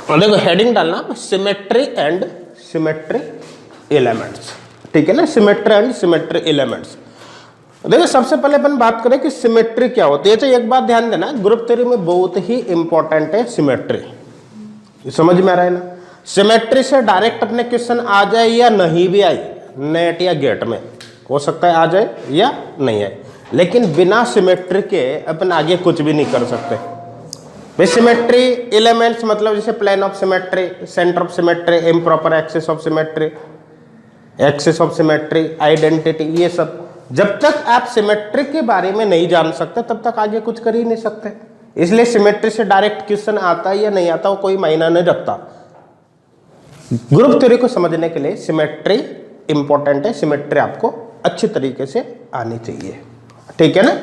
और देखो हेडिंग डालना सिमेट्री एंड सिमेट्री एलिमेंट्स, ठीक है ना, सिमेट्री एंड सिमेट्री एलिमेंट्स। देखो सबसे पहले अपन बात करें कि सिमेट्री क्या होती है। तो एक बात ध्यान देना, ग्रुप थ्योरी में बहुत ही इंपॉर्टेंट है सिमेट्री, समझ में आ रहा है ना। सिमेट्री से डायरेक्ट अपने क्वेश्चन आ जाए या नहीं भी आए, नेट या गेट में हो सकता है आ जाए या नहीं आए, लेकिन बिना सिमेट्री के अपन आगे कुछ भी नहीं कर सकते भाई। सिमेट्री एलिमेंट्स मतलब जैसे plane of symmetry, centre of symmetry, improper axis of symmetry, axis of symmetry, identity, ये सब जब तक आप सिमेट्री के बारे में नहीं जान सकते तब तक आगे कुछ कर ही नहीं सकते। इसलिए सिमेट्री से डायरेक्ट क्वेश्चन आता है या नहीं आता वो कोई मायना नहीं रखता। ग्रुप थ्योरी को समझने के लिए सिमेट्री इंपॉर्टेंट है, सिमेट्री आपको अच्छी तरीके से आनी चाहिए, ठीक है ना।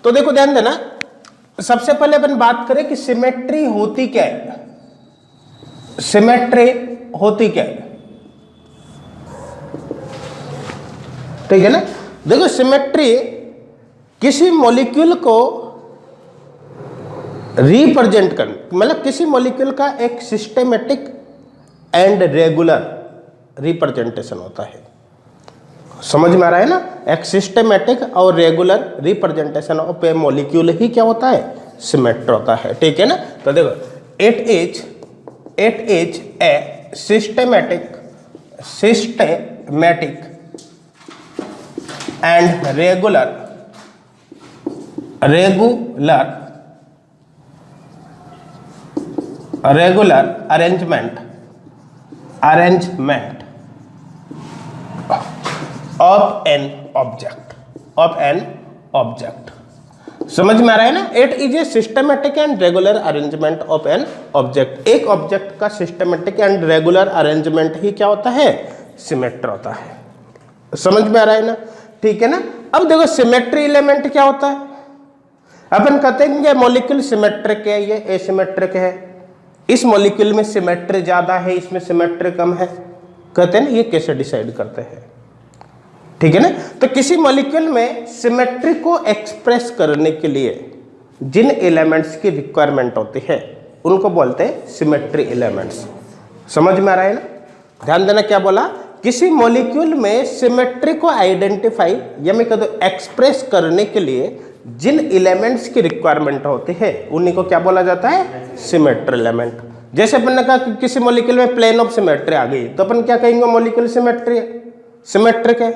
तो देखो ध्यान देना, सबसे पहले अपन बात करें कि सिमेट्री होती क्या है। सिमेट्री होती क्या है, ठीक है ना। देखो सिमेट्री किसी मॉलिक्यूल को रिप्रेजेंट कर, मतलब किसी मॉलिक्यूल का एक सिस्टेमेटिक एंड रेगुलर रिप्रेजेंटेशन होता है, समझ में आ रहा है ना। एक सिस्टेमेटिक और regular representation of a molecule ही क्या होता है, सिमेट्री होता है, ठीक है ना। तो देखो it is a systematic and regular arrangement of an object, समझ में आ रहा है ना। It is a systematic and regular arrangement of an object. एक ऑब्जेक्ट का सिस्टमेटिक एंड रेगुलर अरेंजमेंट ही क्या होता है, सिमेट्री होता है, समझ में आ रहा है ना, ठीक है ना। अब देखो सिमेट्री एलिमेंट क्या होता है। अपन कहते हैं ये मॉलिक्यूल सिमेट्रिक है, ये एसिमेट्रिक है, इस मॉलिक्यूल में सिमेट्री ज्यादा है, इसमें सिमेट्री कम है, कहते हैं ना, ये कैसे डिसाइड करते हैं, ठीक है ना। तो किसी मॉलिक्यूल में सिमेट्री को एक्सप्रेस करने के लिए जिन एलिमेंट्स की रिक्वायरमेंट होती है उनको बोलते हैं सिमेट्री एलिमेंट्स, समझ में आ रहा है ना। ध्यान देना क्या बोला, किसी मॉलिक्यूल में सिमेट्री को आइडेंटिफाई या मैं कह दूं एक्सप्रेस करने के लिए जिन एलिमेंट्स की रिक्वायरमेंट होती है उन्हीं को क्या बोला जाता है, सिमेट्री एलिमेंट। जैसे अपन ने कहा कि किसी मॉलिक्यूल में प्लेन ऑफ सिमेट्री आ गई तो अपन क्या कहेंगे, मॉलिक्यूल सिमेट्रिक है।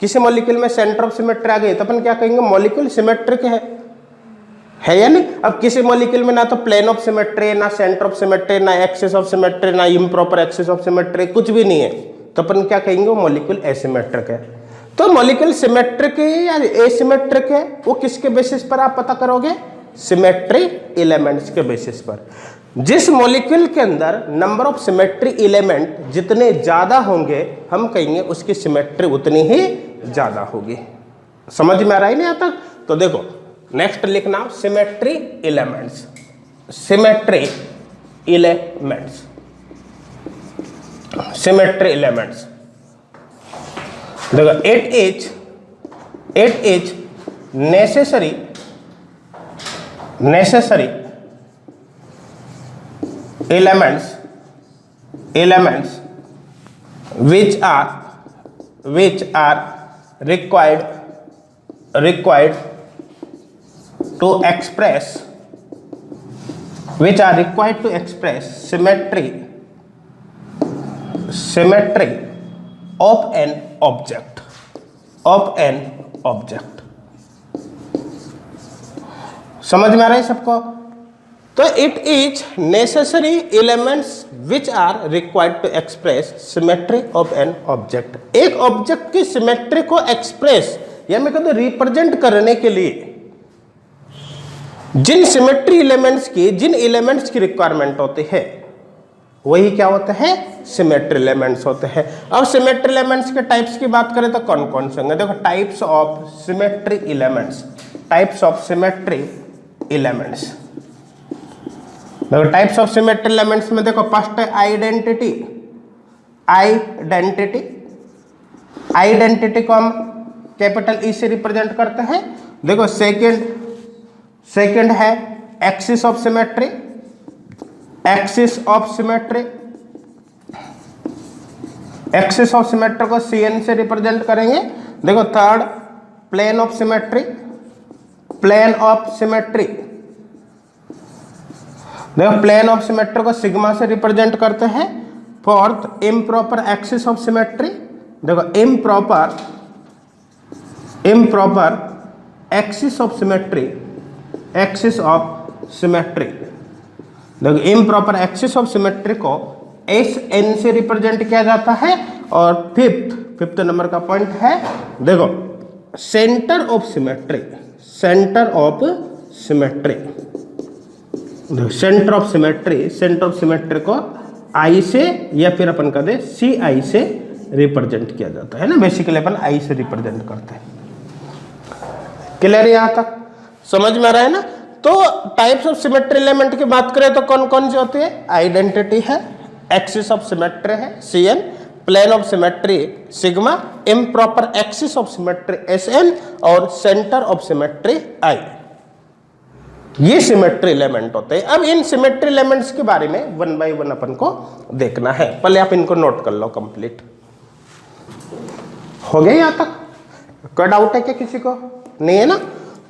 किसी मॉलिक्यूल में सेंटर ऑफ सिमेट्री आ गई तो अपन क्या कहेंगे, मॉलिक्यूल सिमेट्रिक है या नहीं। अब किसी मॉलिक्यूल में ना तो प्लेन ऑफ सिमेट्री, ना सेंटर ऑफ सिमेट्री, ना एक्सिस ऑफ सिमेट्री, ना इम्प्रॉपर एक्सिस ऑफ सिमेट्री, कुछ भी नहीं है, तो अपन क्या कहेंगे, वो मॉलिक्यूल एसिमेट्रिक है। तो मॉलिक्यूल सिमेट्रिक है या एसिमेट्रिक है, वो किसके बेसिस पर आप पता करोगे, सिमेट्री एलिमेंट्स के बेसिस पर। जिस मॉलिक्यूल के अंदर नंबर ऑफ सिमेट्री एलिमेंट जितने ज्यादा होंगे हम कहेंगे उसकी सिमेट्री उतनी ही ज्यादा होगी, समझ में आ रहा है नहीं यहाँ तक। तो देखो नेक्स्ट लिखना symmetry elements, symmetry elements, symmetry elements. देखो it is necessary elements which are required to express symmetry of an object, समझ में आ रहा है सबको। तो it is necessary elements which are required to express symmetry of an object. एक object की symmetry को एक्सप्रेस या मैं कहता हूं रिप्रेजेंट करने के लिए जिन सिमेट्री एलिमेंट्स की, जिन एलिमेंट्स की रिक्वायरमेंट होती है वही क्या होता है, सिमेट्री एलिमेंट्स होते हैं। अब सिमेट्री एलिमेंट्स के टाइप्स की बात करें तो कौन कौन से होंगे, देखो types of symmetry elements, types of symmetry elements. देखो टाइप्स ऑफ सिमेट्री एलिमेंट्स में देखो फर्स्ट है आइडेंटिटी। आइडेंटिटी को हम कैपिटल ई से रिप्रेजेंट करते हैं। देखो सेकंड है axis of symmetry, axis of symmetry, axis of symmetry को CN से रिप्रेजेंट करेंगे। देखो third, plane of symmetry, plane of symmetry, देखो प्लेन ऑफ सिमेट्री को सिग्मा से रिप्रेजेंट करते हैं। Fourth, improper axis of symmetry, देखो improper axis of symmetry, axis of symmetry, देखो इम्प्रॉपर एक्सिस ऑफ सिमेट्री को SN से रिप्रेजेंट किया जाता है। और फिफ्थ नंबर का पॉइंट है, देखो centre of symmetry, centre of symmetry, centre of symmetry, centre of symmetry को I से या फिर अपन कह दे CI से रिप्रेजेंट किया जाता है ना, बेसिकली अपन I से रिप्रेजेंट करते हैं। क्लियर है, यहां तक समझ में आ रहा है ना। तो टाइप्स ऑफ सिमेट्री एलिमेंट की बात करें तो कौन कौन सी होती है? आइडेंटिटी है, एक्सिस ऑफ सिमेट्री है CN, plane of symmetry sigma, improper axis of symmetry SN और सेंटर ऑफ सिमेट्री I। ये सिमेट्री एलिमेंट होते हैं। अब इन सिमेट्री एलिमेंट्स के बारे में 1 बाय 1 अपन को देखना है। पहले आप इनको नोट कर लो कंप्लीट। हो गया यहां तक? कोई डाउट है क्या किसी को? नहीं है ना।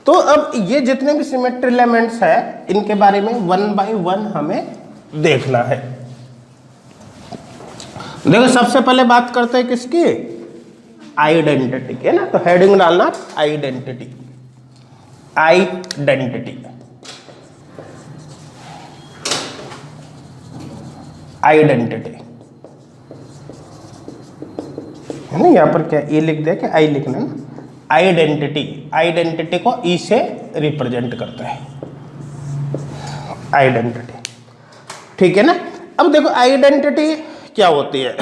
तो अब ये जितने भी सिमेट्री एलिमेंट्स है इनके बारे में 1 बाय 1 हमें देखना है। देखो सबसे पहले बात करते हैं किसकी? आइडेंटिटी के ना। तो हेडिंग डालना आइडेंटिटी, आइडेंटिटी, आइडेंटिटी है ना। यहां पर क्या ए लिख दिया कि आई लिखना है ना। आइडेंटिटी, आइडेंटिटी को ई से रिप्रेजेंट करता है, आइडेंटिटी, ठीक है ना। अब देखो आइडेंटिटी क्या होती है।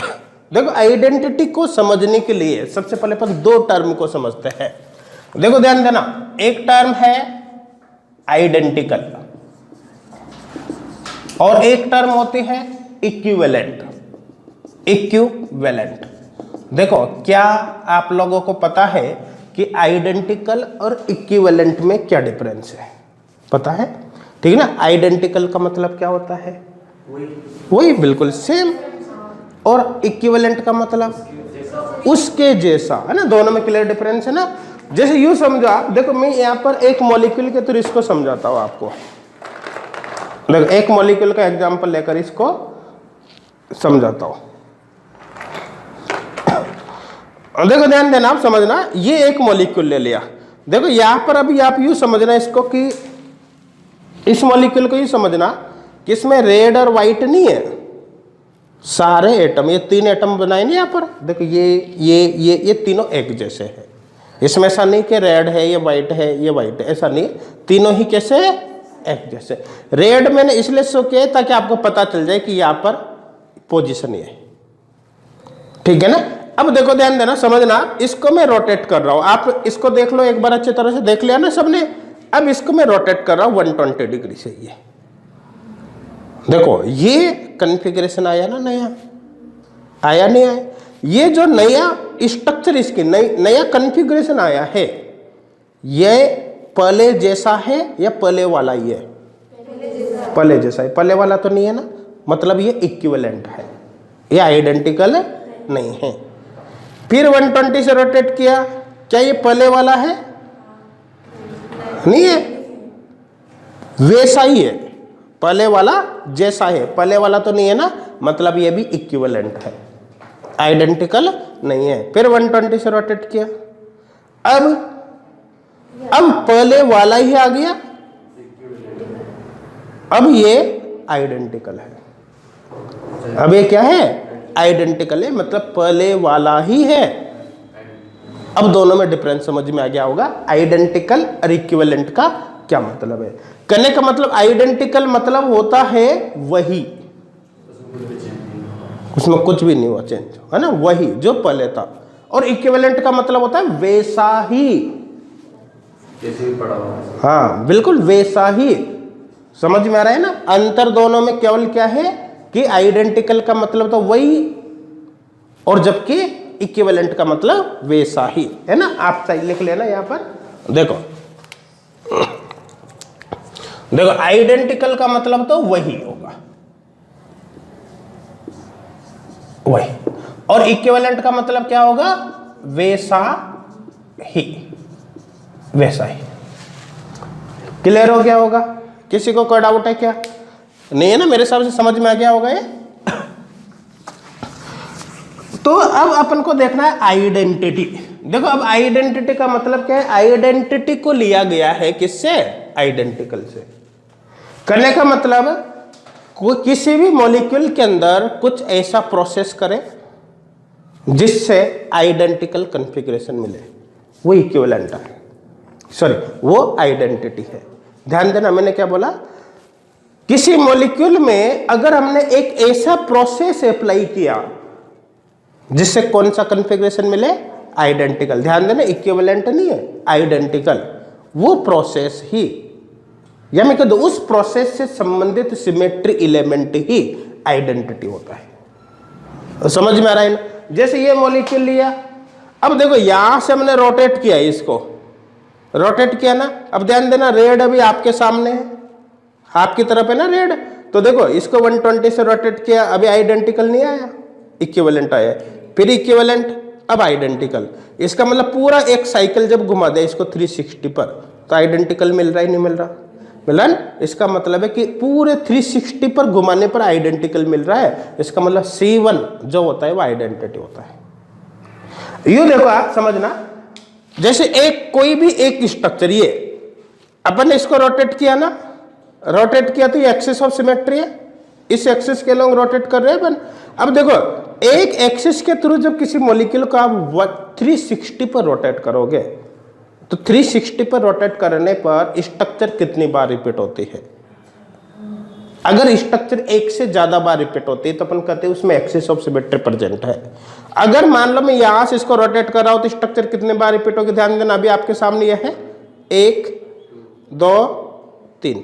देखो आइडेंटिटी को समझने के लिए सबसे पहले अपन 2 टर्म को समझते हैं। देखो ध्यान देना, एक टर्म है आइडेंटिकल और एक टर्म होती है इक्विवेलेंट, इक्विवेलेंट। देखो क्या आप लोगों को पता है कि आइडेंटिकल और इक्विवेलेंट में क्या डिफरेंस है? पता है, ठीक है ना। आइडेंटिकल का मतलब क्या होता है? वही बिल्कुल सेम। और इक्विवेलेंट का मतलब उसके जैसा, है ना। दोनों में क्लियर डिफरेंस है ना। जैसे यूं समझा, देखो मैं यहां पर एक मॉलिक्यूल के थ्रू इसको समझाता हूं आपको। देखो एक मॉलिक्यूल का एग्जांपल लेकर इसको समझाता हूं। देखो ध्यान देना, आप समझना, ये एक मॉलिक्यूल ले लिया। देखो यहां पर अभी आप यूं समझना इसको कि इस मॉलिक्यूल को यूं समझना कि इसमें रेड और व्हाइट नहीं है, सारे एटम, ये 3 एटम बनाए नहीं यहां पर। देखो ये तीनों एक जैसे हैं। इसमें ऐसा नहीं कि रेड है, ये व्हाइट है, ये व्हाइट है, ऐसा नहीं। तीनों ही कैसे है? एक जैसे। रेड मैंने इसलिए शो किया ताकि आपको पता चल जाए कि यहां पर पोजीशन ये है, ठीक है ना। अब देखो ध्यान देना, समझना, इसको मैं रोटेट कर रहा हूं। आप इसको देख लो एक बार, अच्छी तरह से देख लिया ना सबने। अब इसको मैं रोटेट कर रहा हूं 120 डिग्री से। ये देखो ये कन्फिग्रेशन आया ना, नया आया नहीं आया? ये जो नया स्ट्रक्चर, इसकी नया कन्फिग्रेशन आया है, ये पहले जैसा है या पहले वाला? ये पहले जैसा है। पहले वाला तो नहीं है ना, मतलब ये इक्विवेलेंट है, ये आइडेंटिकल नहीं है। फिर 120 से रोटेट किया, क्या ये पहले वाला है? नहीं है, वैसा ही है, पहले वाला जैसा है। पहले वाला तो नहीं है ना, मतलब ये भी इक्विवेलेंट है, आइडेंटिकल नहीं है। फिर 120 से रोटेट किया, अब पहले वाला ही आ गया, अब ये आइडेंटिकल है। अब ये क्या है? आइडेंटिकल है, मतलब पहले वाला ही है। अब दोनों में डिफरेंस समझ में आ गया होगा, आइडेंटिकल और इक्विवेलेंट का क्या मतलब है। कहने का मतलब आइडेंटिकल मतलब होता है वही, उसमें कुछ भी नहीं हुआ चेंज, है ना, वही जो पहले था। और इक्विवेलेंट का मतलब होता है वैसा ही, जैसे भी पड़ा हुआ। हाँ बिल्कुल वैसा ही। समझ में आ रहा है ना। अंतर दोनों में केवल क्या है कि आइडेंटिकल का मतलब तो वही, और जबकि इक्विवेलेंट का मतलब वैसा ही, है ना। आप सही लिख लेना यहां पर। देखो देखो आइडेंटिकल का मतलब तो वही होगा, वही। और इक्विवेलेंट का मतलब क्या होगा? वैसा ही, वैसा ही। क्लियर हो गया होगा? किसी को कोई डाउट है क्या? नहीं है ना? मेरे हिसाब से समझ में आ गया होगा ये। तो अब अपन को देखना है आइडेंटिटी। देखो अब आइडेंटिटी का मतलब क्या है? आइडेंटिटी को लिया गया है किससे? आइडेंटिकल से। करने का मतलब कोई किसी भी मॉलिक्यूल के अंदर कुछ ऐसा प्रोसेस करे जिससे आइडेंटिकल कॉन्फ़िगरेशन मिले, वो इक्विवेलेंट है, सॉरी वो आइडेंटिटी है। ध्यान देना, मैंने क्या बोला? किसी मॉलिक्यूल में अगर हमने एक ऐसा प्रोसेस अप्लाई किया जिससे कौन सा कॉन्फ़िगरेशन मिले? आइडेंटिकल। ध्यान देना, इक्विवेलेंट नहीं है, आइडेंटिकल। वो प्रोसेस ही, या मैं कह दूं उस प्रोसेस से संबंधित सिमेट्री एलिमेंट ही आइडेंटिटी होता है। तो समझ में आ रहा है ना? जैसे ये मॉलिक्यूल लिया, अब देखो यहां से हमने रोटेट किया, इसको रोटेट किया ना। अब ध्यान देना, रेड अभी आपके सामने है, आपकी तरफ है ना रेड। तो देखो इसको 120 से रोटेट किया, अभी आइडेंटिकल नहीं आया, इक्विवेलेंट आया। फिर इक्विवेलेंट, अब आइडेंटिकल। इसका मतलब पूरा एक साइकिल जब घुमा दे इसको 360 पर, तो आइडेंटिकल मिल रहा है नहीं मिल रहा? मिला ना? इसका मतलब है कि पूरे 360 पर घुमाने पर आइडेंटिकल मिल रहा है। इसका मतलब C1 जो होता है वो आइडेंटिटी होता है। यूं देखो आप समझना, जैसे एक कोई भी एक स्ट्रक्चर, ये अपन ने इसको रोटेट किया ना, रोटेट किया तो ये एक्सिस ऑफ सिमेट्री है, इस एक्सिस के लोग रोटेट कर रहे हैं अपन। अब देखो एक एक्सिस के थ्रू जब किसी मॉलिक्यूल को आप 360 पर रोटेट करोगे, तो 360 पर रोटेट करने पर स्ट्रक्चर कितनी बार रिपीट होती है? अगर स्ट्रक्चर एक से ज्यादा बार रिपीट होती है तो अपन कहते हैं उसमें एक्सिस ऑफ सिमेट्री प्रेजेंट है। अगर मान लो मैं यहां से इसको रोटेट कर रहा हूं तो स्ट्रक्चर कितने बार रिपीट होगी? ध्यान देना, अभी आपके सामने यह है 1 2 3,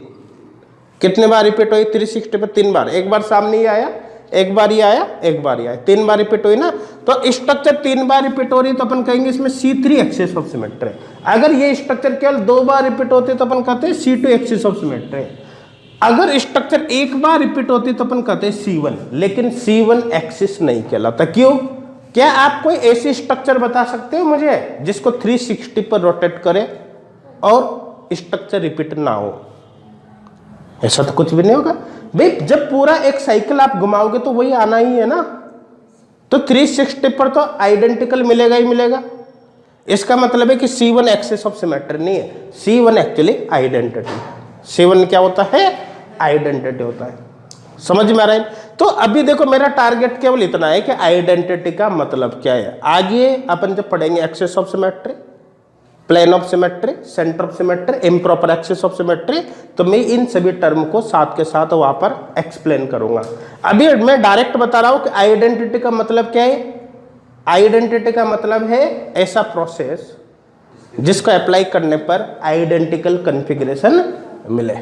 कितने बार रिपीट हुई? 360 पर 3 बार। एक बार सामने ही आया, एक बार ही आया, एक बार ही आया, 3 बार रिपीट हुई ना। तो स्ट्रक्चर 3 बार रिपीट हो रही है तो अपन कहेंगे इसमें C3 एक्सिस ऑफ सिमेट्री। अगर ये स्ट्रक्चर केवल 2 बार रिपीट होती है तो अपन कहते हैं C2 एक्सिस ऑफ सिमेट्री। अगर स्ट्रक्चर 1 बार रिपीट होती है तो अपन कहते हैं C1, लेकिन C1 एक्सिस नहीं कहलाता। क्यों? क्या आप कोई ऐसी स्ट्रक्चर बता सकते हो मुझे जिसको 360 पर रोटेट करे और स्ट्रक्चर रिपीट ना हो? ऐसा तो कुछ भी नहीं होगा भाई। जब पूरा एक साइकिल आप घुमाओगे तो वही आना ही है ना, तो 360 पर तो आइडेंटिकल मिलेगा ही मिलेगा। इसका मतलब है कि C1 एक्सिस ऑफ सिमेट्री नहीं है, C1 एक्चुअली आइडेंटिटी। C1 क्या होता है? आइडेंटिटी होता है। समझ में आ रहा है? तो अभी देखो मेरा टारगेट केवल इतना है कि आइडेंटिटी का मतलब क्या है। आगे अपन जब पढ़ेंगे axis of symmetry, plane of symmetry, centre of symmetry, improper axis of symmetry, तो मैं इन सभी टर्म को साथ के साथ वहां पर एक्सप्लेन करूंगा। अभी मैं डायरेक्ट बता रहा हूं कि आइडेंटिटी का मतलब क्या है। आइडेंटिटी का मतलब है ऐसा प्रोसेस जिसको अप्लाई करने पर आइडेंटिकल कॉन्फ़िगरेशन मिले।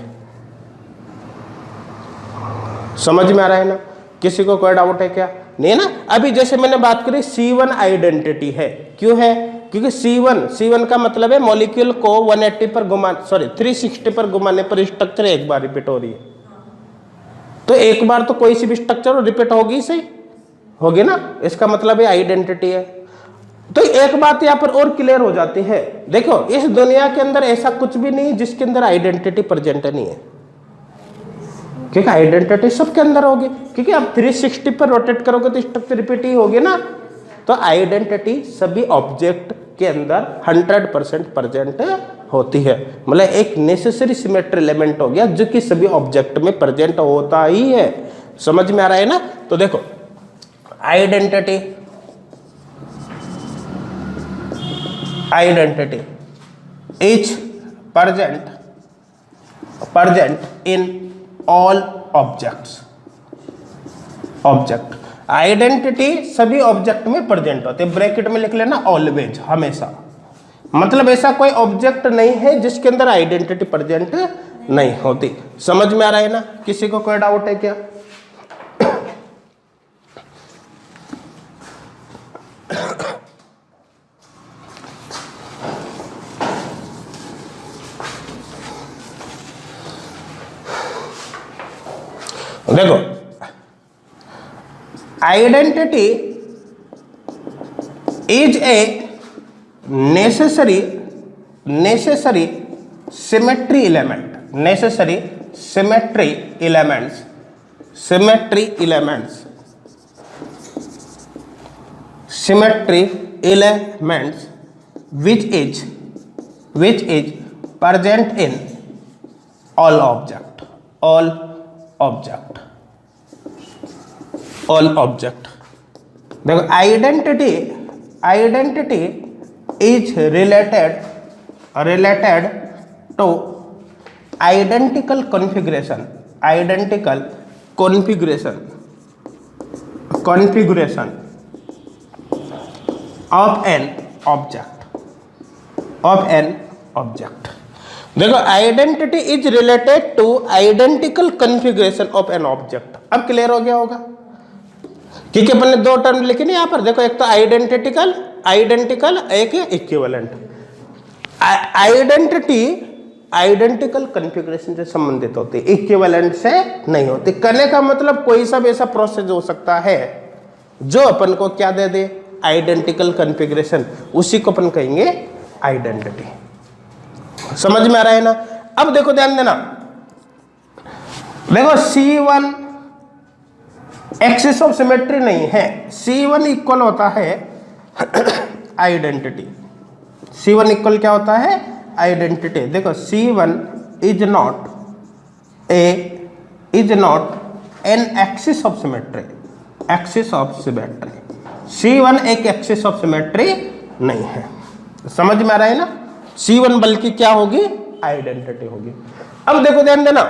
समझ में आ रहा है ना? किसी को कोई डाउट है क्या? नहीं ना? अभी जैसे मैंने बात करी C1 आइडेंटिटी है, क्यों है? क्योंकि C1 का मतलब है मॉलिक्यूल को 180 पर घुमा, सॉरी 360 पर घुमाने पर स्ट्रक्चर एक बार रिपीट हो रही है। तो एक बार तो कोई सी भी स्ट्रक्चर रिपीट होगी, सही होगी ना? इसका मतलब है आइडेंटिटी है। तो एक बात यहाँ पर और क्लियर हो जाती है, देखो इस दुनिया के अंदर ऐसा कुछ भी नहीं जिसके अंदर आइडेंटिटी प्रेजेंट नहीं है, क्योंकि आइडेंटिटी सबके अंदर होगी। क्योंकि आप 360 पर रोटेट करोगे तो स्ट्रक्चर रिपीट ही होगी ना। तो आइडेंटिटी सभी ऑब्जेक्ट के अंदर 100% प्रेजेंट होती है। मतलब एक नेसेसरी सिमेट्री एलिमेंट हो गया जो कि सभी ऑब्जेक्ट में प्रेजेंट होता ही है। समझ में आ रहा है ना? तो देखो identity is present in all objects। Object identity सभी ऑब्जेक्ट में प्रेजेंट होती है। ब्रैकेट में लिख लेना ऑलवेज, हमेशा। मतलब ऐसा कोई ऑब्जेक्ट नहीं है जिसके अंदर आइडेंटिटी प्रेजेंट नहीं होती। समझ में आ रहा है ना? किसी को कोई डाउट है क्या? देखो identity is a necessary symmetry element, necessary symmetry elements which is present in all object. देखो identity is related to identical configuration of an object. देखो identity is related two identical configuration of an object. अब clear हो गया होगा क्योंकि अपन ने दो term लिखे ना यहाँ पर। देखो एक तो आइडेंटिकल एक इक्विवेलेंट। आइडेंटिकल कॉन्फ़िगरेशन से संबंधित होती है, इक्विवेलेंट से नहीं होती। करने का मतलब कोई सा भी ऐसा प्रोसेस हो सकता है जो अपन को क्या दे दे, आइडेंटिकल कॉन्फ़िगरेशन, उसी को अपन कहेंगे आइडेंटिटी। समझ में आ रहा है ना। अब देखो ध्यान देना, देखो C1 एक्सिस ऑफ सिमेट्री नहीं है, C1 इक्वल होता है आइडेंटिटी। C1 इक्वल क्या होता है, आइडेंटिटी। देखो C1 is not an axis of symmetry, C1 एक एक्सिस ऑफ सिमेट्री नहीं है। समझ में आ रहा है ना। C1 बल्कि क्या होगी, आइडेंटिटी होगी। अब देखो ध्यान देना,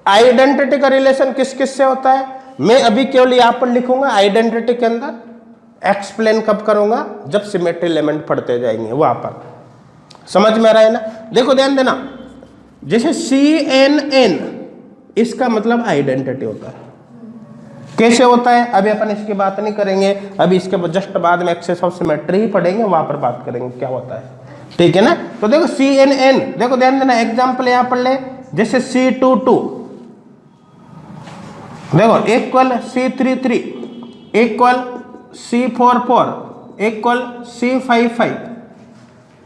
आइडेंटिटी का रिलेशन किस किस से होता है। मैं अभी केवल यहां पर लिखूंगा आइडेंटिटी के अंदर, एक्सप्लेन कब करूंगा, जब सिमेट्री एलिमेंट पढ़ते जाएंगे वहां पर। समझ में आ रहा है ना। देखो ध्यान देना, जैसे CNN इसका मतलब आइडेंटिटी होता है। कैसे होता है अभी अपन इसकी बात नहीं करेंगे, अभी इसके जस्ट बाद में एक्सेस ऑफ सिमेट्री ही पढ़ेंगे, वहां पर बात करेंगे क्या होता है, ठीक है ना। तो देखो CNN, देखो ध्यान देना, एग्जांपल यहां पर ले, जैसे C22 देखो equal C33 equal C44 equal C55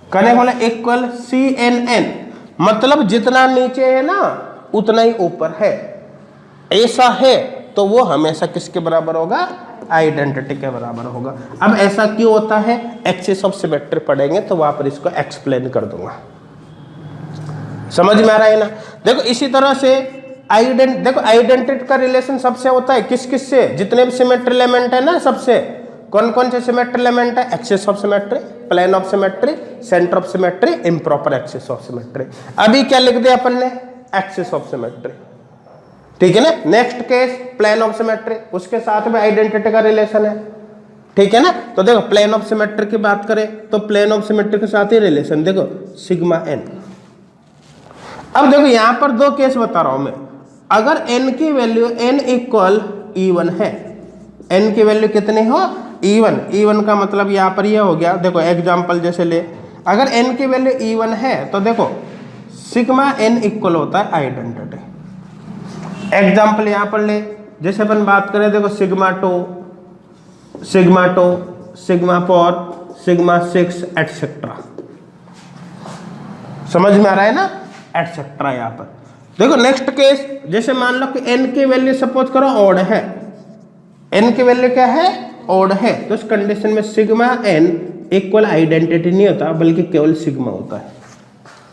करने वाला इक्वल CNN, मतलब जितना नीचे है ना उतना ही ऊपर है। ऐसा है तो वो हमेशा किसके बराबर होगा, आइडेंटिटी के बराबर होगा। अब ऐसा क्यों होता है, एक्सिस ऑफ सिमेट्री पढ़ेंगे तो वहां पर इसको एक्सप्लेन कर दूंगा। समझ में आ रहा है ना। देखो इसी तरह से देखो आइडेंटिटी का रिलेशन सबसे होता है किस किस से, जितने भी सिमेट्री एलिमेंट है ना, सबसे कौन कौन से सिमेट्री एलिमेंट है, axis of symmetry, plane of symmetry, centre of symmetry, improper axis of symmetry. अभी क्या लिख दिया अपन ने, एक्सिस ऑफ सिमेट्री, ठीक है ना। Next case plane of symmetry, उसके साथ में आइडेंटिटी का रिलेशन है, ठीक है ना। तो देखो प्लेन ऑफ सिमेट्री की बात करें तो प्लेन ऑफ सिमेट्री के साथ ही रिलेशन, देखो सिग्मा n। अब देखो यहां पर दो केस बता रहा हूं मैं। अगर n की वैल्यू n इक्वल E1 है, n की वैल्यू कितनी हो, E1 का मतलब यहां पर यह हो गया। देखो एग्जांपल जैसे ले, अगर n की वैल्यू E1 है तो देखो सिग्मा n इक्वल होता है आइडेंटिटी। एग्जाम्पल यहां पर ले, जैसे अपन बात करें, देखो सिग्मा 2 सिग्मा 4 सिग्मा 6 एटसेट्रा। समझ में आ रहा है ना, एटसेट्रा। यहां पर देखो नेक्स्ट केस, जैसे मान लो कि n की वैल्यू सपोज करो ऑड है, n की वैल्यू क्या है, ऑड है, तो इस कंडीशन में सिग्मा n इक्वल आइडेंटिटी नहीं होता बल्कि केवल सिग्मा होता है।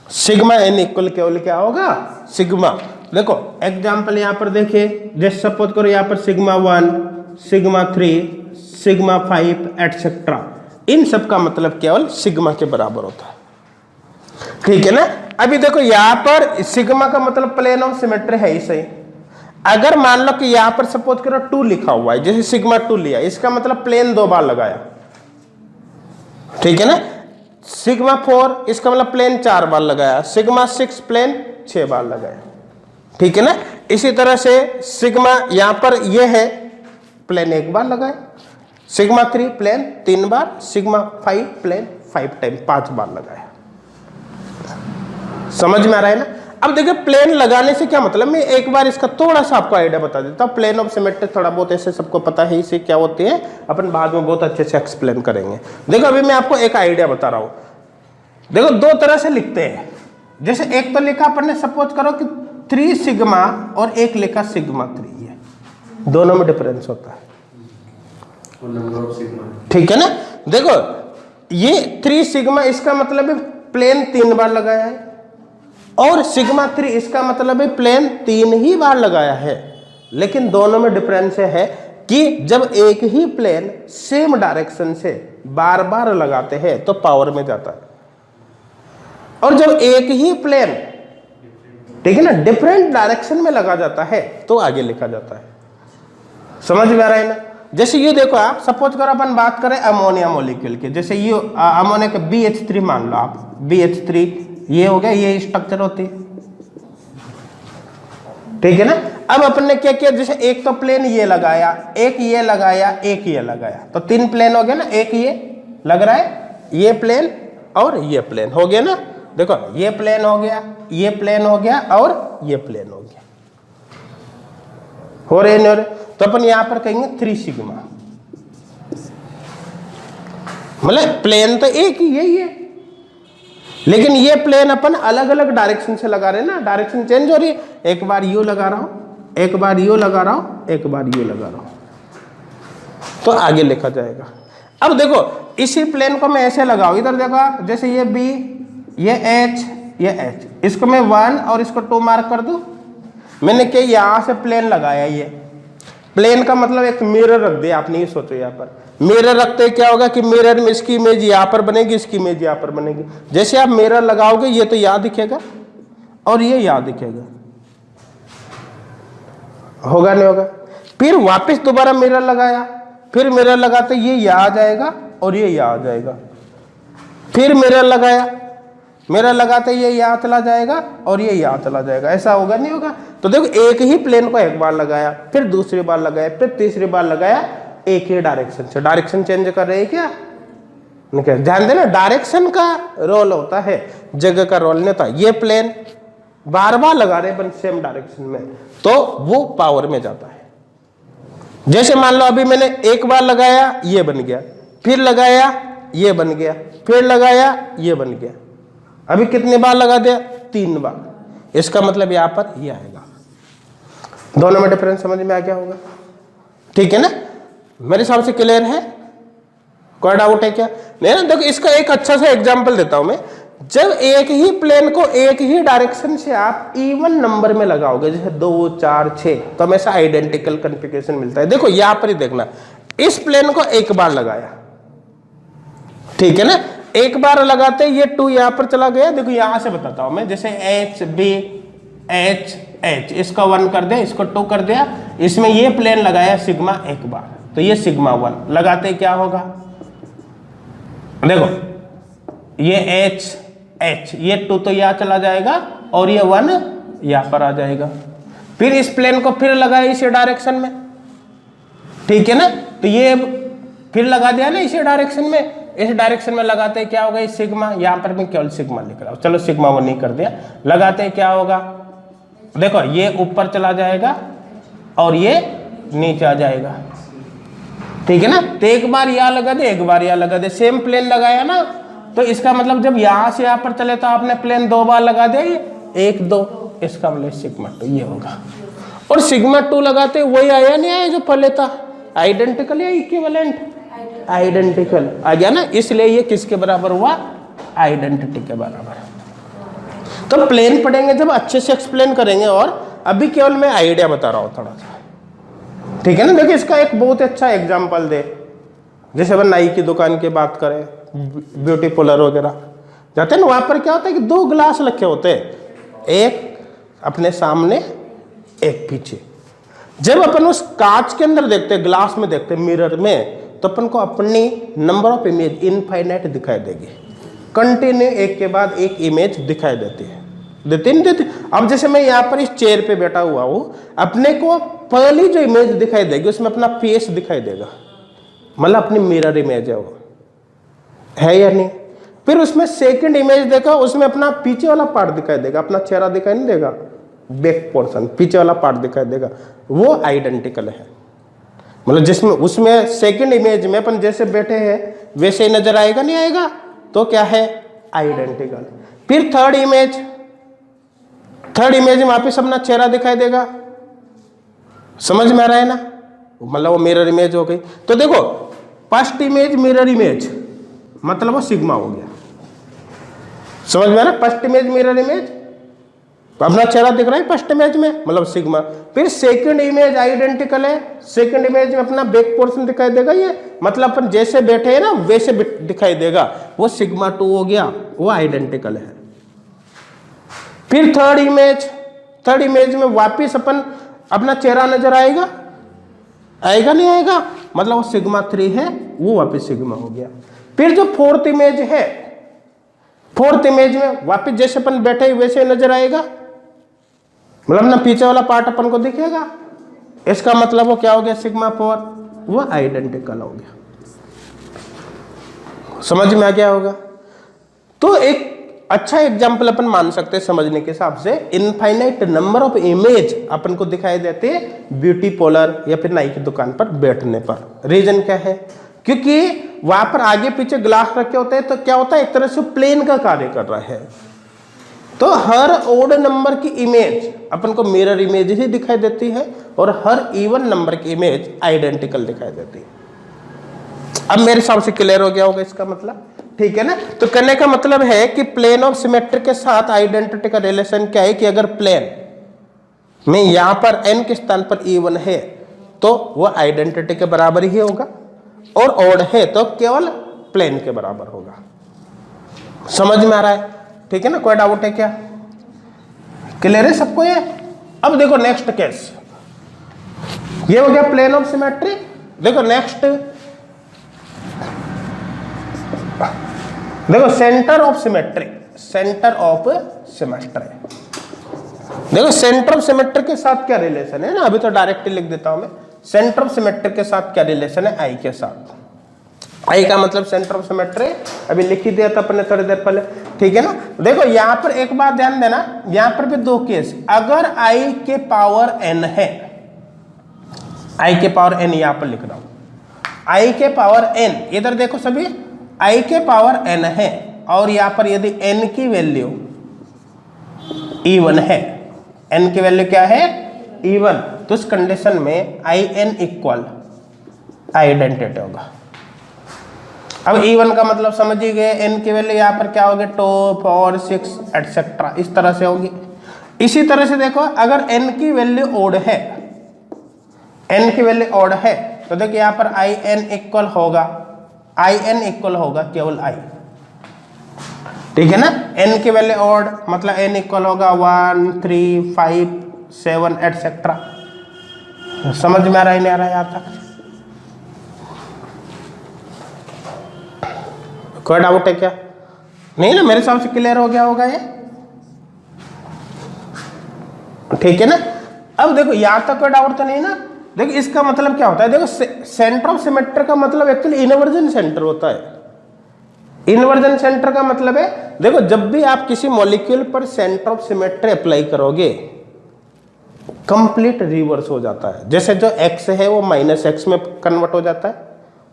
सिग्मा n इक्वल केवल क्या होगा, सिग्मा। देखो एग्जाम्पल यहां पर देखिए, जैसे सपोज करो यहां पर सिग्मा 1 सिग्मा 3 सिग्मा 5 एटसेट्रा, इन सब का मतलब केवल सिग्मा के बराबर होता है, ठीक है ना। अभी देखो यहां पर सिग्मा का मतलब प्लेन ऑफ सिमेट्री है ही सही। अगर मान लो कि यहां पर सपोज करो 2 लिखा हुआ है, जैसे सिग्मा 2 लिया, इसका मतलब प्लेन 2 बार लगाया, ठीक है ना। सिग्मा 4 इसका मतलब प्लेन 4 बार लगाया, सिग्मा 6 प्लेन 6 बार लगाया, ठीक है ना। इसी तरह से सिग्मा यहां पर यह है प्लेन 1 बार लगाया, सिग्मा 3 प्लेन 3 बार, सिग्मा 5 प्लेन 5 टाइम 5 बार लगाया। समझ में आ रहा है ना। अब देखिए प्लेन लगाने से क्या मतलब, मैं एक बार इसका थोड़ा सा आपको आइडिया बता देता हूँ। प्लेन ऑफ सिमेट्री थोड़ा बहुत ऐसे सबको पता है इसे क्या होती है, अपन बाद में बहुत अच्छे से एक्सप्लेन करेंगे। देखो अभी मैं आपको एक आइडिया बता रहा हूँ। देखो दो तरह से लिखते हैं, जैसे एक तो लिखा अपन ने, सपोज करो कि 3 सिग्मा और एक लिखा सिग्मा 3 है, दोनों में डिफरेंस होता है, नंबर ऑफ सिग्मा। ठीक है ना। देखो ये 3 सिग्मा इसका मतलब है प्लेन 3 बार लगाया है, और सिग्मा 3 इसका मतलब है प्लेन 3 ही बार लगाया है। लेकिन दोनों में डिफरेंस है कि जब एक ही प्लेन सेम डायरेक्शन से बार बार लगाते हैं तो पावर में जाता है, और जब एक ही प्लेन, ठीक है ना, डिफरेंट डायरेक्शन में लगा जाता है तो आगे लिखा जाता है। समझ में आ रहा है ना। जैसे ये देखो आप, सपोज करो अपन बात करें अमोनिया मॉलिक्यूल के, जैसे ये अमोनिया का BH3 मान लो आप, BH3 ये हो गया, ये स्ट्रक्चर होती है, ठीक है ना। अब अपन ने क्या किया, जैसे एक तो प्लेन ये लगाया, एक ये लगाया, एक ये लगाया, तो 3 प्लेन हो गया ना। एक ये लग रहा है, ये प्लेन और ये प्लेन हो गया ना। देखो ये प्लेन हो गया, ये प्लेन हो गया और ये प्लेन हो गया, हो रहे नहीं हो रहे। तो अपन यहां पर कहेंगे 3 सिग्मा, मतलब प्लेन तो एक ही यही है, लेकिन ये प्लेन अपन अलग अलग डायरेक्शन से लगा रहे हैं ना, डायरेक्शन चेंज हो रही है। एक बार यू लगा रहा हूं, एक बार यू लगा रहा हूं, एक बार यू लगा रहा हूं, तो आगे लिखा जाएगा। अब देखो इसी प्लेन को मैं ऐसे लगाऊं, इधर देखो जैसे ये B, ये H, ये H, इसको मैं 1 और इसको 2 मार्क कर दूं। मैंने क्या यहां से प्लेन लगाया, ये प्लेन का मतलब एक मिरर रख दिया आपने, ये सोचो यहाँ पर मिरर रखते क्या होगा कि मिरर में इसकी इमेज यहाँ पर बनेगी, इसकी इमेज यहाँ पर बनेगी। जैसे आप मिरर लगाओगे ये तो यहाँ दिखेगा और ये यहाँ दिखेगा, होगा नहीं होगा। फिर वापस दोबारा मिरर लगाया, फिर मिरर लगाते ये यहाँ आ जाएगा और ये यहाँ आ जाएगा। फिर मिरर लगाया, मिरर लगाते ये यहाँ चला जाएगा और ये यहाँ चला जाएगा, ऐसा होगा नहीं होगा। तो देखो एक ही प्लेन को एक बार लगाया, फिर दूसरी बार लगाया, फिर तीसरी बार लगाया, एक ही डायरेक्शन से। डायरेक्शन चेंज कर रहे हैं क्या, ध्यान देना, डायरेक्शन का रोल होता है, जगह का रोल नहीं होता। ये प्लेन बार बार लगा रहे हैं सेम डायरेक्शन में तो वो पावर में जाता है। जैसे मान लो अभी मैंने एक बार लगाया ये बन गया, फिर लगाया ये बन गया, फिर लगाया ये बन गया। अभी कितनी बार लगा दिया, 3 बार। इसका मतलब यहां पर ये आएगा। दोनों में डिफरेंस समझ में आ गया होगा, ठीक है ना। मेरे हिसाब से क्लियर है, कोई डाउट है क्या? नहीं ना। देखो इसका एक अच्छा सा एग्जांपल देता हूं मैं। जब एक ही प्लेन को एक ही डायरेक्शन से आप इवन नंबर में लगाओगे, जैसे 2, 4, 6, तो हमेशा आइडेंटिकल कॉन्फ़िगरेशन मिलता है। देखो यहां पर ही देखना, इस प्लेन को एक बार लगाया, ठीक है ना, एक बार लगाते ये 2 यहां पर चला गया। देखो यहां से बताता हूं मैं, जैसे H B H H, इसका 1 कर दिया, इसको 2 कर दिया, इसमें ये प्लेन लगाया सिग्मा एक बार, तो ये सिग्मा 1 लगाते क्या होगा, देखो ये H H, ये 2 तो यहां चला जाएगा और ये 1 यहां पर आ जाएगा। फिर इस प्लेन को फिर लगाया इसी डायरेक्शन में, ठीक है ना, तो ये फिर लगा दिया ना इसी डायरेक्शन में। इस डायरेक्शन में लगाते क्या होगा, इस सिग्मा, यहां पर मैं केवल सिग्मा लिख रहा हूं, चलो सिग्मा 1 नहीं कर दिया। लगाते क्या होगा, देखो ये ऊपर चला जाएगा और ये नीचे आ जाएगा, ठीक है ना। तो एक बार यहां लगा दे, एक बार यहां लगा दे, सेम प्लेन लगाया ना, तो इसका मतलब जब यहां से यहां पर चले तो आपने प्लेन 2 बार लगा दिया, 1 2, इसका मतलब सिग्मा 2 ये होगा। और सिग्मा 2 लगाते वही आया नहीं आया जो पहले था, आइडेंटिकल या इक्विवेलेंट, आइडेंटिकल आ गया ना, इसलिए ये किसके बराबर हुआ, आइडेंटिटी के बराबर। तो प्लेन पढ़ेंगे जब अच्छे से एक्सप्लेन करेंगे, और अभी केवल मैं आइडिया बता रहा हूं थोड़ा सा, ठीक है ना। देखिए इसका एक बहुत अच्छा एग्जांपल दे, जैसे अपन नाई की दुकान की बात करें, ब्यूटी पार्लर वगैरह जाते हैं ना, वहां पर क्या होता है कि 2 ग्लास रखे होते हैं, एक अपने सामने एक पीछे। जब अपन उस कांच के अंदर देखते हैं, ग्लास में देखते हैं, मिरर में, तो अपन को अपनी नंबर ऑफ इमेज इनफाइनाइट दिखाई देगी, कंटिन्यू एक के बाद एक इमेज दिखाई देती है, देती नहीं देती। अब जैसे मैं यहाँ पर इस चेयर पे बैठा हुआ हूँ, अपने को पहली जो इमेज दिखाई देगी उसमें अपना फेस दिखाई देगा, मतलब अपनी मिरर इमेज है वो, है या नहीं। फिर उसमें सेकंड इमेज देखो, उसमें अपना पीछे वाला पार्ट दिखाई देगा, अपना चेहरा दिखाई नहीं देगा, बैक पोर्शन पीछे वाला पार्ट दिखाई देगा, वो आइडेंटिकल है। मतलब जिसमें उसमें सेकंड इमेज में अपन जैसे बैठे हैं वैसे ही नजर आएगा, नहीं आएगा, तो क्या है, आइडेंटिकल। फिर थर्ड इमेज में वापिस अपना चेहरा दिखाई देगा, समझ में आ रहा है ना, मतलब वो मिरर इमेज हो गई। तो देखो फर्स्ट इमेज मिरर इमेज, मतलब वो सिग्मा हो गया, समझ में आ रहा है। फर्स्ट इमेज मिरर इमेज, अपना चेहरा दिख रहा है फर्स्ट इमेज में, मतलब सिग्मा। फिर सेकंड इमेज आइडेंटिकल है, सेकंड इमेज में अपना बैक पोर्शन दिखाई देगा, ये मतलब अपन जैसे बैठे हैं ना वैसे दिखाई देगा, वो सिग्मा 2 हो गया, वो आइडेंटिकल है। फिर थर्ड इमेज में वापिस अपन अपना चेहरा नजर आएगा, आएगा नहीं आएगा, मतलब वो सिग्मा 3 है, वो वापिस सिग्मा हो गया। फिर जो फोर्थ इमेज है, फोर्थ इमेज में वापिस जैसे अपन बैठे वैसे नजर आएगा, मतलब ना पीछे वाला पार्ट अपन को दिखेगा, इसका मतलब वो क्या हो गया, सिग्मा 4, वो आइडेंटिकल हो गया। समझ में आ गया होगा। तो एक अच्छा एग्जाम्पल अपन मान सकते हैं समझने के हिसाब से, इनफाइनाइट नंबर ऑफ इमेज अपन को दिखाई देते हैं ब्यूटी पार्लर या फिर नाई की दुकान पर बैठने पर। रीजन क्या है, क्योंकि वहां पर आगे पीछे ग्लास रखे होते हैं, तो क्या होता है, एक तरह से प्लेन का कार्य कर रहा है। तो हर ओड नंबर की इमेज अपन को मिरर इमेज ही दिखाई देती है, और हर इवन नंबर की इमेज आइडेंटिकल दिखाई देती है। अब मेरे हिसाब से क्लियर हो गया होगा इसका मतलब, ठीक है ना। तो कहने का मतलब है कि प्लेन ऑफ सिमेट्री के साथ आइडेंटिटी का रिलेशन क्या है, कि अगर प्लेन में यहां पर n के स्थान पर E1 है तो वो आइडेंटिटी के बराबर ही होगा, और ऑड है तो केवल प्लेन के बराबर होगा। समझ में आ रहा है, ठीक है ना, कोई डाउट है क्या, क्लियर है सबको ये। अब देखो नेक्स्ट केस, ये हो गया प्लेन ऑफ सिमेट्री। देखो नेक्स्ट, देखो centre of symmetry, centre of symmetry. देखो सेंटर ऑफ सिमेट्री के साथ क्या रिलेशन है ना, अभी तो डायरेक्टली लिख देता हूं मैं। सेंटर ऑफ सिमेट्री के साथ क्या रिलेशन है, आई के साथ। आई का मतलब सेंटर ऑफ सिमेट्री अभी लिख ही दिया था अपने थोड़ी देर पहले, ठीक है ना। देखो यहां पर एक बात ध्यान देना, यहां पर भी दो केस, अगर आई के पावर n है, आई के पावर n यहां पर लिख रहा हूं, आई के पावर n, इधर देखो सभी, आई के पावर n है, और यहां पर यदि n की वैल्यू E1 है, n की वैल्यू क्या है, E1, तो उस कंडीशन में In इक्वल आइडेंटिटी होगा। अब E1 का मतलब समझ ही गए, n की वैल्यू यहाँ पर क्या होगी, 2, 4, 6 एटसेट्रा, इस तरह से होगी। इसी तरह से देखो अगर n की वैल्यू ओड है, n की वैल्यू ओड है, तो देखिए यहाँ पर In इक्वल होगा, In इक्वल होगा केवल I, ठीक है ना। n की वैल्यू ओड मतलब n इक्वल होगा 1, 3, 5, 7 एटसेट्रा। समझ में आ रहा है नहीं आ रहा है यहाँ तक, कोई डाउट है क्या, नहीं ना, मेरे हिसाब से क्लियर हो गया होगा ये, ठीक है ना। अब देखो यहां तक कोई डाउट तो नहीं ना। देखो इसका मतलब क्या होता है, देखो सेंटर ऑफ सिमेट्री का मतलब एक्चुअली इनवर्जन सेंटर होता है। इनवर्जन सेंटर का मतलब है, देखो जब भी आप किसी मॉलिक्यूल पर सेंटर ऑफ सिमेट्री अप्लाई करोगे, कंप्लीट रिवर्स हो जाता है। जैसे जो x है वो -x में कन्वर्ट हो जाता है,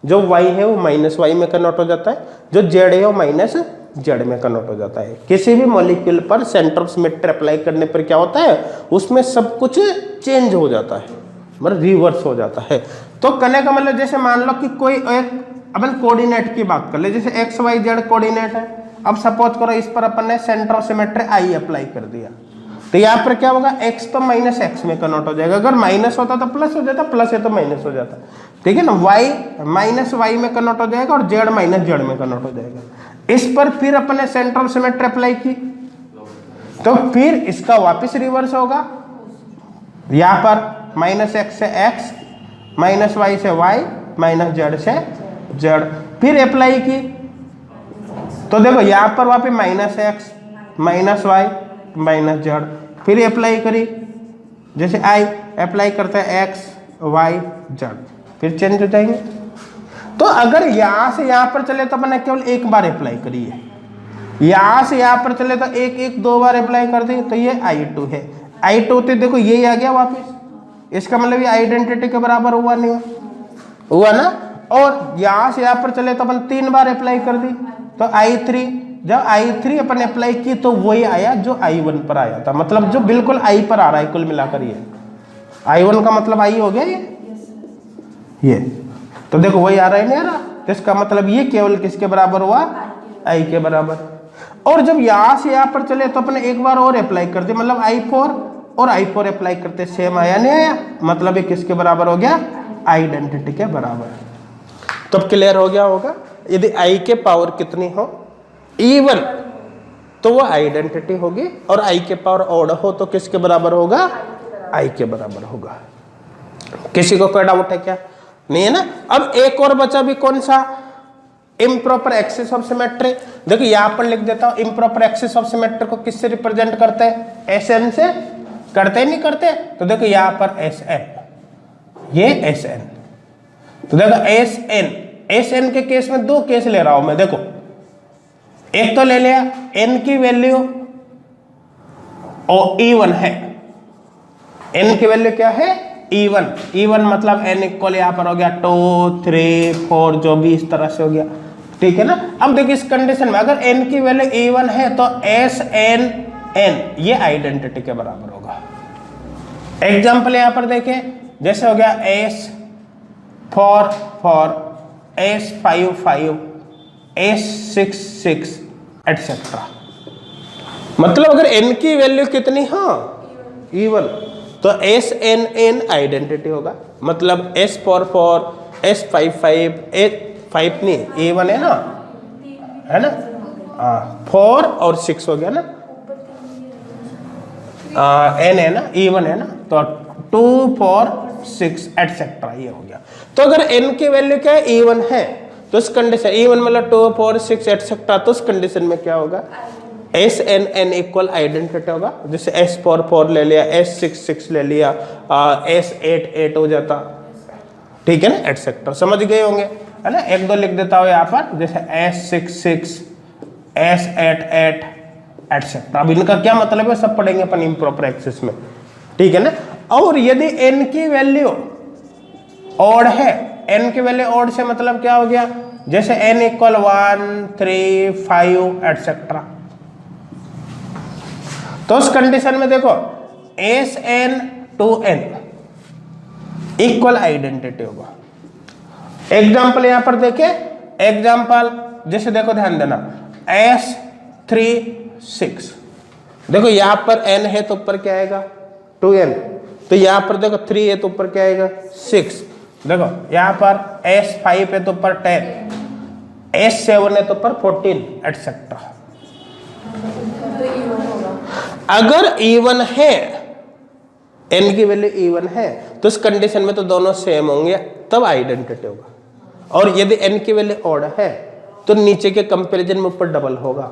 जो y है वो -y में कन्वर्ट हो जाता है, जो z है वो -z में कन्वर्ट हो जाता है। किसी भी मॉलिक्यूल पर सेंटर ऑफ सिमेट्री अप्लाई करने पर क्या होता है, उसमें सब कुछ चेंज हो जाता है, मतलब रिवर्स हो जाता है। तो कहने का मतलब जैसे मान लो कि कोई एक अपन कोऑर्डिनेट की बात कर ले, जैसे x y z कोऑर्डिनेट है। अब सपोज करो इस पर अपन ने centre of symmetry I apply कर दिया, तो यहाँ पर क्या होगा, x तो -x में कन्वर्ट हो जाएगा, अगर माइनस होता तो प्लस हो जाता, प्लस है तो माइनस हो जाता, ठीक है ना। y -y में कन्वर्ट हो जाएगा, और z -z में कन्वर्ट हो जाएगा। इस पर फिर अपन ने सेंटर ऑफ सिमेट्री अप्लाई की, तो फिर इसका वापस रिवर्स होगा, यहाँ पर -x से x, -y से y, -z से z, फिर अप्लाई की, तो देखो यहाँ पर वापस -x, -y, -z, फिर अप्लाई करी, जैसे I अप्लाई करते हैं x, y, z, फिर चेंज हो जाएंगे। तो अगर यहां से यहां पर चले तो मैंने केवल एक बार अप्लाई करी है, यहां से यहां पर चले तो एक एक दो बार अप्लाई कर दी तो ये I2 है। I2 तो देखो ये आ गया वापस, इसका मतलब ये आइडेंटिटी के बराबर हुआ नहीं हुआ ना। और यहां से यहां पर चले तो अपन 3 बार अप्लाई कर दी तो I3, जब I3 अपन अप्लाई की तो वही आया जो I1 पर आया था, मतलब जो बिल्कुल I पर आ रहा है कुल मिलाकर। ये I1 का मतलब I हो गया ये तो देखो वही आ रहा है नहीं आ रहा, तो इसका मतलब ये केवल किसके बराबर हुआ, I के बराबर। और जब यहां से यहां पर चले तो अपने एक बार और अप्लाई कर दिया, मतलब I4 और I4 अप्लाई करते सेम आया नहीं आया, मतलब ये किसके बराबर हो गया, आइडेंटिटी के बराबर। तो अब क्लियर हो गया होगा, यदि I के पावर कितनी हो इवन तो वो आइडेंटिटी होगी, और I के पावर ऑड हो तो किसके बराबर होगा, I के बराबर होगा। किसी को कोई डाउट है क्या, नहीं है ना। अब एक और बचा भी कौन सा, इम्प्रॉपर एक्सिस ऑफ सिमेट्री। देखो यहां पर लिख देता हूं, इम्प्रॉपर एक्सिस ऑफ सिमेट्री को किससे रिप्रेजेंट करते हैं, Sn से करते ही नहीं करते। तो देखो यहां पर Sn, ये Sn, तो देखो Sn के केस में 2 केस ले रहा हूं मैं। देखो एक तो ले लिया n की वैल्यू और E1 है, n की वैल्यू क्या है, E1 मतलब n इक्वल यहां पर हो गया 2 3 4 जो भी इस तरह से हो गया, ठीक है ना। अब देखिए इस कंडीशन में अगर n की वैल्यू E1 है तो Sn ये आइडेंटिटी के बराबर होगा। एग्जाम्पल यहां पर देखें, जैसे हो गया S4 4 S5 S6 एटसेट्रा। मतलब अगर n की वैल्यू कितनी हो E1 तो Sn आइडेंटिटी होगा, मतलब S4 4 S5 5 नहीं E1 है ना 4 और 6 हो गया ना, n है ना E1 है ना, तो 2 4 6 एटसेट्रा ये हो गया। तो अगर n की वैल्यू क्या है, E1 है, तो इस कंडीशन E1 मतलब 2 4 6 एटसेट्रा, तो उस कंडीशन में क्या होगा, Sn इक्वल आइडेंटिटी होगा। जैसे S4 4 ले लिया, S6 6 ले लिया, S8 8 हो जाता, ठीक है ना, एटसेट्रा। समझ गए होंगे है ना। एक दो लिख देता हूं यहाँ पर, जैसे S6 6 S8 8 एटसेट्रा। अब इनका क्या मतलब है सब पढ़ेंगे अपन इम्प्रॉपर एक्सिस में, ठीक है ना। और यदि n की वैल्यू ऑड है, n की वैल्यू ऑड से मतलब क्या हो गया, जैसे n इक्वल 1 3 5 एटसेट्रा, तो उस कंडीशन में देखो Sn to n equal identity होगा। एग्जाम्पल यहां पर देखे, एग्जाम्पल जैसे देखो ध्यान देना S3 6, देखो यहां पर n है तो ऊपर क्या आएगा 2n, तो यहां पर देखो 3 है तो ऊपर क्या आएगा 6, देखो यहां पर S5 है तो ऊपर 10, S7 है तो ऊपर 14 एटसेट्रा। अगर E1 है, n की वैल्यू E1 है, तो इस कंडीशन में तो दोनों सेम होंगे तब आइडेंटिटी होगा। और यदि n की वैल्यू ऑड है तो नीचे के कंपैरिजन में ऊपर डबल होगा।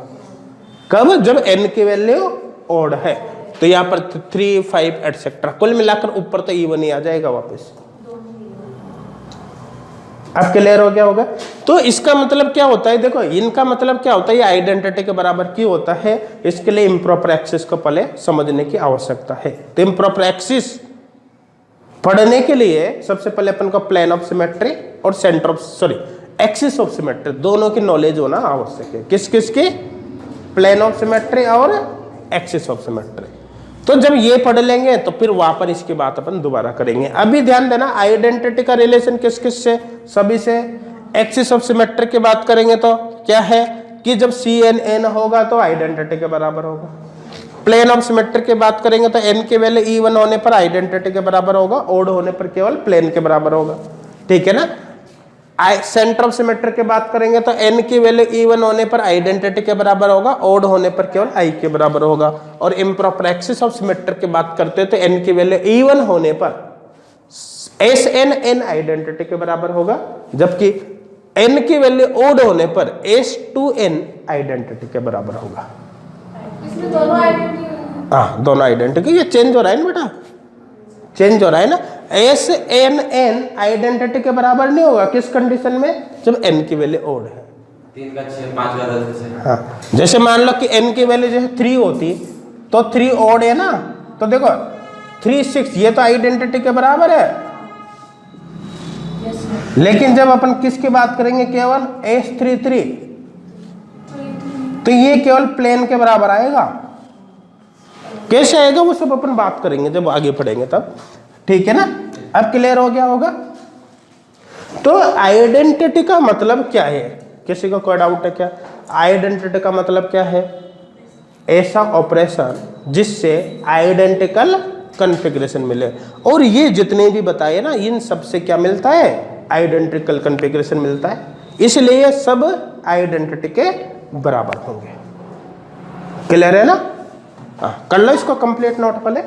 कब, जब n की वैल्यू ऑड है, तो यहां पर 3 5 एटसेट्रा, कुल मिलाकर ऊपर तो E1 ही आ जाएगा वापस। अब क्लियर हो गया होगा। तो इसका मतलब क्या होता है, देखो इनका मतलब क्या होता है, ये आइडेंटिटी के बराबर क्यों होता है, इसके लिए इम्प्रॉपर एक्सिस को पहले समझने की आवश्यकता है। तो इम्प्रॉपर एक्सिस पढ़ने के लिए सबसे पहले अपन को प्लेन ऑफ सिमेट्री और centre of axis of symmetry दोनों की नॉलेज होना आवश्यक है। किस किस की, प्लेन ऑफ सिमेट्री और एक्सिस ऑफ सिमेट्री। तो जब ये पढ़ लेंगे तो फिर वापस इसकी बात अपन दोबारा करेंगे। अभी ध्यान देना, आइडेंटिटी का रिलेशन किस किस से, सभी से। एक्सिस ऑफ सिमेट्री की बात करेंगे तो क्या है कि जब Cn होगा तो आइडेंटिटी के बराबर होगा। प्लेन ऑफ सिमेट्री की बात करेंगे तो n की वैल्यू E1 होने पर आइडेंटिटी के बराबर होगा, ओड होने पर केवल प्लेन के बराबर होगा, ठीक है ना। सेंटर ऑफ सिमेट्री की बात करेंगे तो n की वैल्यू E1 होने पर आइडेंटिटी के बराबर होगा, ओड होने पर केवल I के बराबर होगा। और इम्प्रॉपर एक्सिस ऑफ सिमेट्री की बात करते हैं तो n की वैल्यू E1 होने पर Sn आइडेंटिटी के बराबर होगा, जबकि n की वैल्यू ओड होने पर S2n आइडेंटिटी के बराबर होगा। इसमें दोनों आइडेंटिटी, हाँ दोनों आइडेंटिटी, ये चेंज हो रहा है ना बेटा, चेंज हो रहा है ना। Sn आइडेंटिटी के बराबर नहीं होगा, किस कंडीशन में, जब n की वैल्यू ओड है। 3 का 6 5 का 10 से। हाँ, जैसे मान लो कि n की वैल्यू जैसे 3 होती तो 3 ओड है ना, तो देखो 3 6 ये तो आइडेंटिटी के बराबर है। Yes, sir. लेकिन जब अपन किसकी बात करेंगे केवल S33 3 तो ये केवल प्लेन के बराबर आएगा। कैसे आएगा वो सब अपन बात करेंगे जब आगे पढ़ेंगे तब, ठीक है ना। अब क्लियर हो गया होगा। तो आइडेंटिटी का मतलब क्या है, किसी को कोई डाउट है क्या? आइडेंटिटी का मतलब क्या है? ऐसा ऑपरेशन जिससे आइडेंटिकल कॉन्फ़िगरेशन मिले, और ये जितने भी बताए ना इन सब से क्या मिलता है? आइडेंटिकल कॉन्फ़िगरेशन मिलता है, इसलिए सब आइडेंटिटी के बराबर होंगे। क्लियर है ना? हाँ, कर लो इसको कंप्लीट नोट पहले।